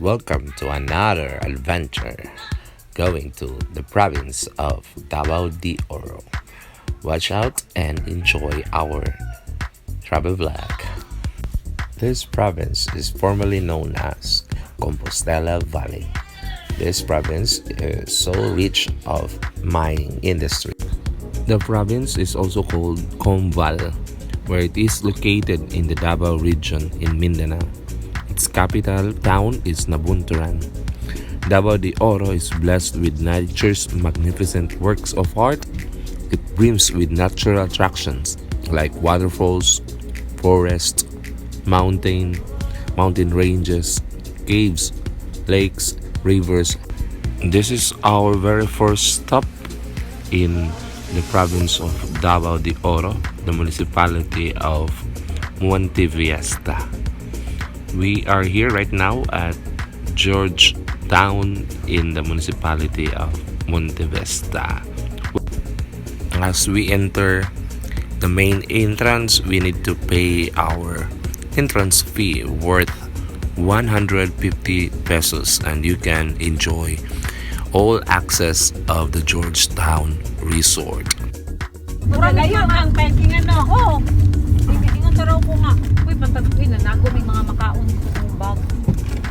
welcome to another adventure going to the province of Davao de Oro. Watch out and enjoy our travel vlog. This province is formerly known as Compostela Valley. This province is so rich of mining industry. The province is also called Comval, where it is located in the Davao region in Mindanao. Its capital town is Nabunturan. Davao de Oro is blessed with nature's magnificent works of art. It brims with natural attractions like waterfalls, forests, mountain ranges, caves, lakes, rivers. This is our very first stop in the province of Davao de Oro, the municipality of Monteviesta. We are here right now at Georgetown in the municipality of Monteviesta. As we enter the main entrance, we need to pay our entrance fee worth 150 pesos, and you can enjoy all access of the Georgetown Resort. Layo ang peking ano. Oo. Ingon sa raw ko nga. Uy, pantagpuin na nago may mga makaon sa bag.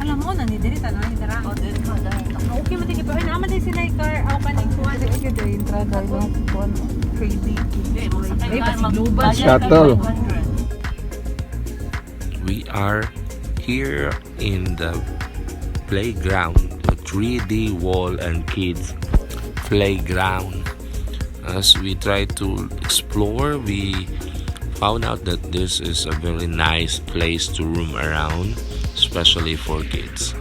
Alam mo na ni diri ta na ni dara. Oh, diri ka dai. Okay man di pa naman din sila car aw kaning kuan di ka dai entrada yung kuan crazy. Shuttle. We are here in the playground, the 3D wall and kids playground. As we try to explore, we found out that this is a very nice place to roam around, especially for kids.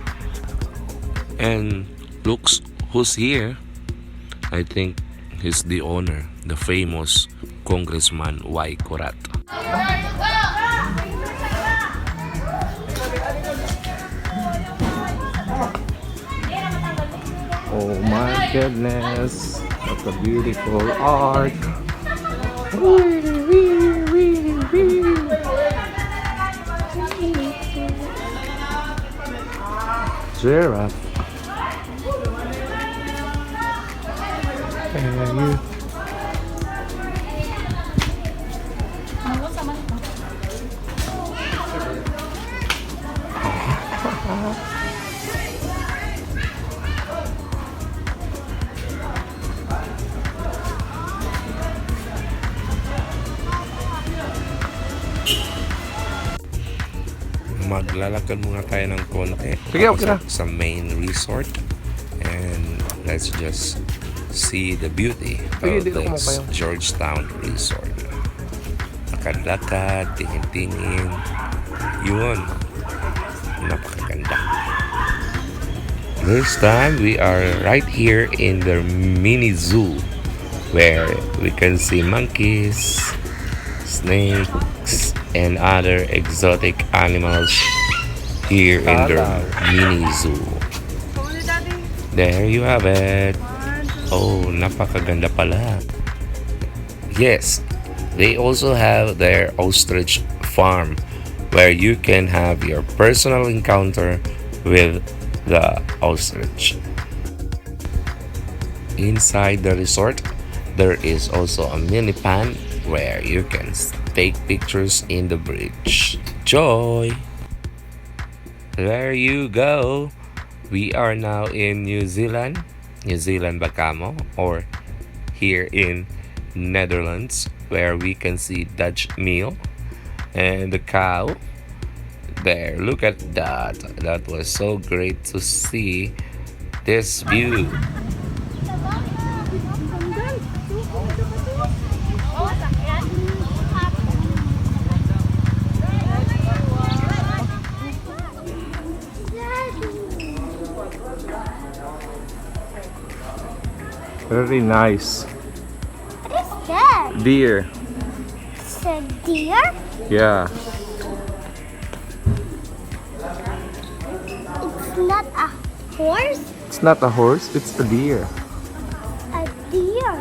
And looks who's here. I think he's the owner, the famous Congressman Y. Corat. Oh my goodness, what a beautiful art. Giraffe. Maglalakad muna tayo ng konti. Sige, okay na. Sa main resort. And let's just see the beauty of this Georgetown Resort. Lakad-lakad, tingin-tingin. Yun. Napakaganda. This time, we are right here in the mini zoo where we can see monkeys, snakes, and other exotic animals here in their mini zoo. There you have it. Oh, napakaganda pala. Yes, they also have their Ostrich Farm where you can have your personal encounter with the ostrich. Inside the resort, there is also a mini pond where you can take pictures in the bridge. Joy! There you go. We are now in New Zealand Bacamo, or here in Netherlands, where we can see Dutch meal and the cow. There, look at that. That was so great to see this view. Very nice. What is that? Deer. It's a deer? Yeah. It's not a horse? It's not a horse, it's a deer. A deer.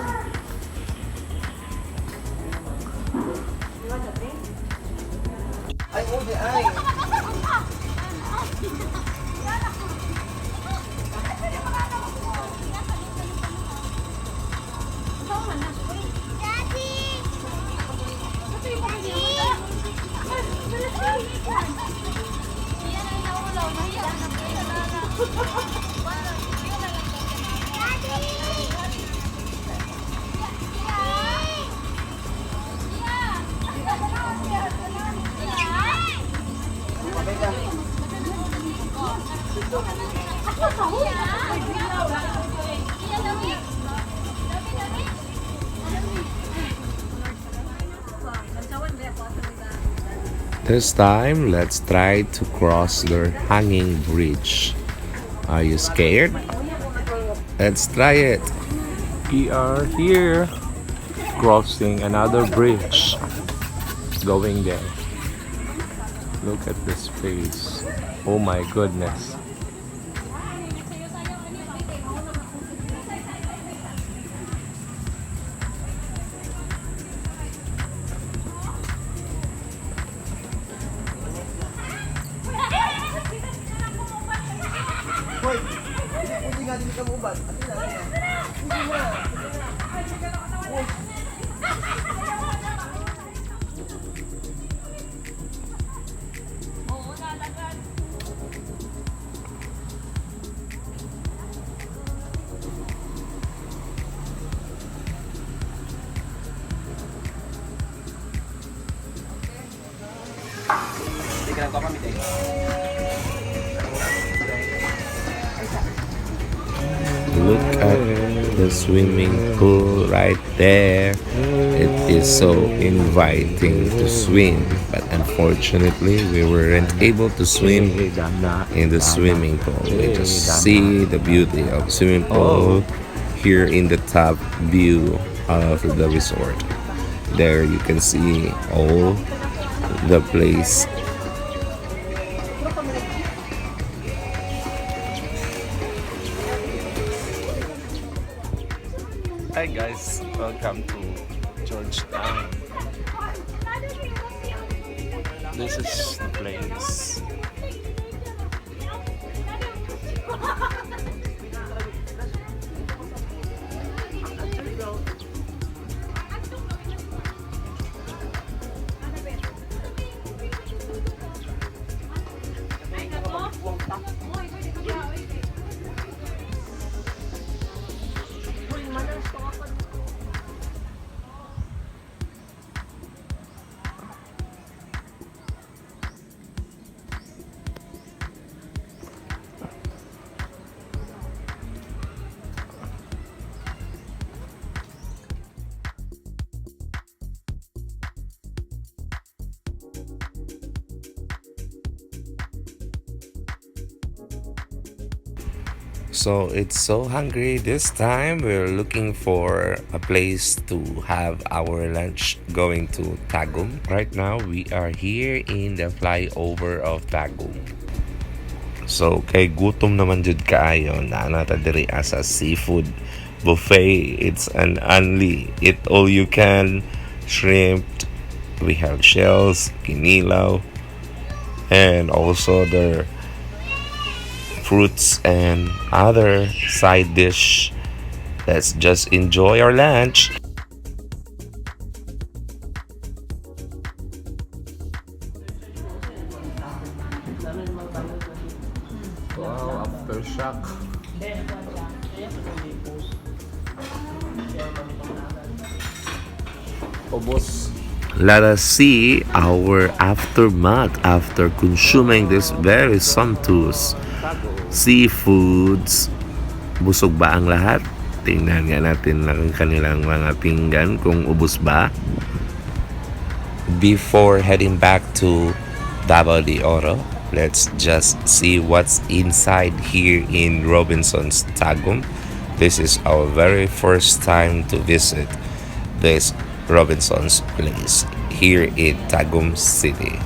This time, let's try to cross the hanging bridge. Are you scared? Let's try it. We are here crossing another bridge. Going there. Look at this face. Oh my goodness. Look at the swimming pool right there. It is so inviting to swim, but unfortunately, we weren't able to swim in the swimming pool. We just see the beauty of swimming pool here in the top view of the resort. There you can see all the place. Hi guys, welcome to Georgetown. This is the place. So it's so hungry this time. We're looking for a place to have our lunch going to Tagum. Right now, we are here in the flyover of Tagum. So kay gutom naman jud kaayo na nata diri asa seafood buffet. It's an only eat all you can shrimp. We have shells, kinilaw, and also the fruits and other side dish. Let's just enjoy our lunch. Wow, aftershock. Obos. Let us see our aftermath after consuming this very sumptuous seafoods. Busog ba ang lahat? Tingnan nga natin lang kanilang mga pinggan kung ubos ba. Before heading back to DAVAO de Oro, let's just see what's inside here in Robinson's Tagum. This is our very first time to visit this Robinson's place here in Tagum City.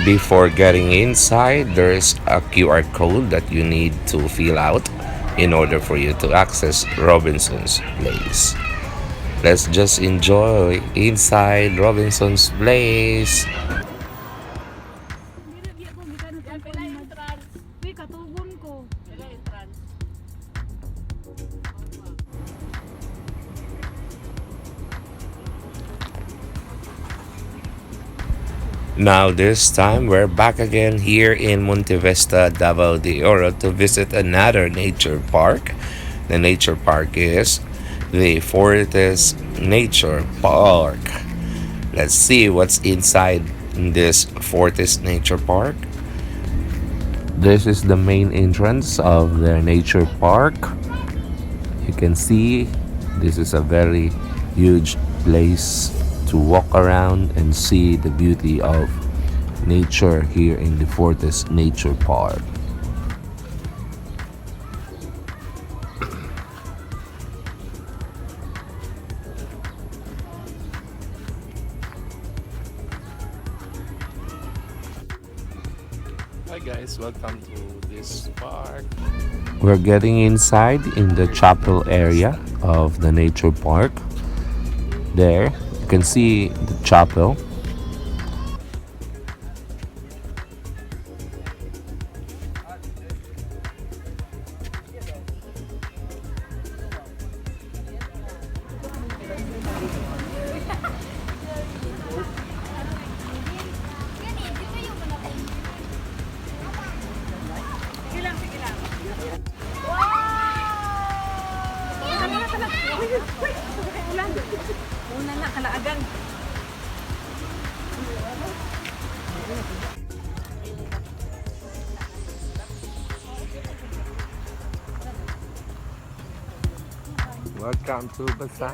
Before getting inside, there's a QR code that you need to fill out in order for you to access Robinson's place. Let's just enjoy inside Robinson's place. Now this time we're back again here in Monte Vista, Davao de Oro to visit another nature park. The nature park is the Fortis Nature Park. Let's see what's inside this Fortis Nature Park. This is the main entrance of the nature park. You can see this is a very huge place to walk around and see the beauty of nature here in the Fortes Nature Park. Hi guys, welcome to this park. We're getting inside in the chapel area of the nature park. There, you can see the chapel. Una na, kalaagan. Welcome to Basan.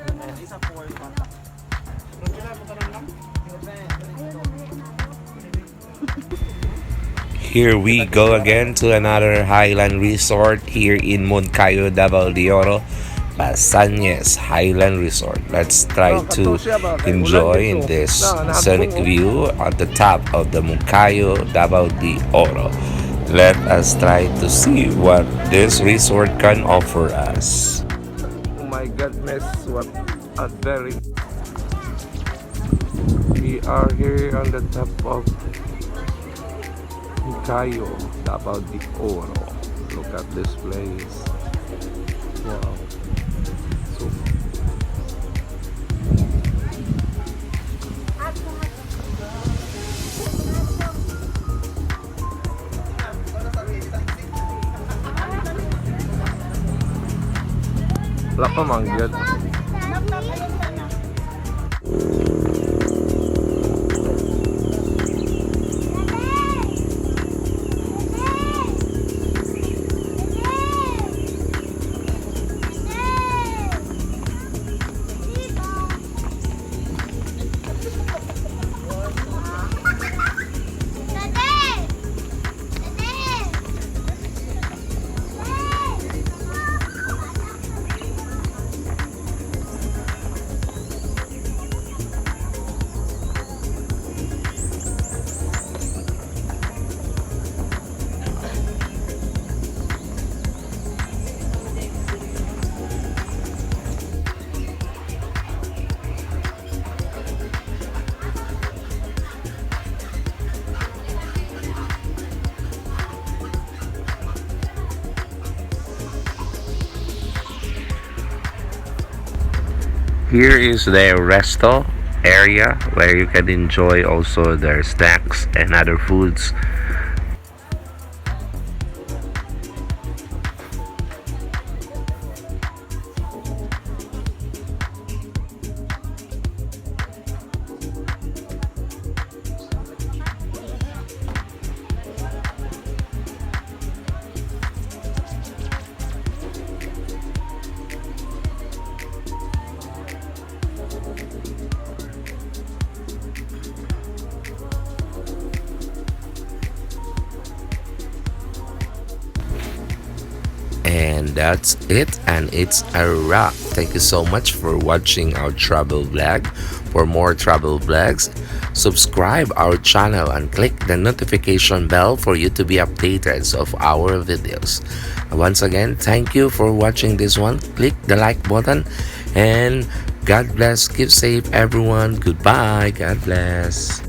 Here we go again to another highland resort here in Moncayo, Davao de Oro, Pasañez Highland Resort. Let's try to enjoy in this scenic view at the top of the Moncayo, Davao de Oro. Let us try to see what this resort can offer us. Oh my goodness, what a very... We are here on the top of Moncayo, Davao de Oro. Look at this place. Wow. So wala pa mangyad. Here is their resto area where you can enjoy also their snacks and other foods. And that's it, and it's a wrap. Thank you so much for watching our travel vlog. For more travel vlogs, subscribe our channel and click the notification bell for you to be updated of our videos. Once again, thank you for watching this one. Click the like button, and God bless. Keep safe everyone. Goodbye. God bless.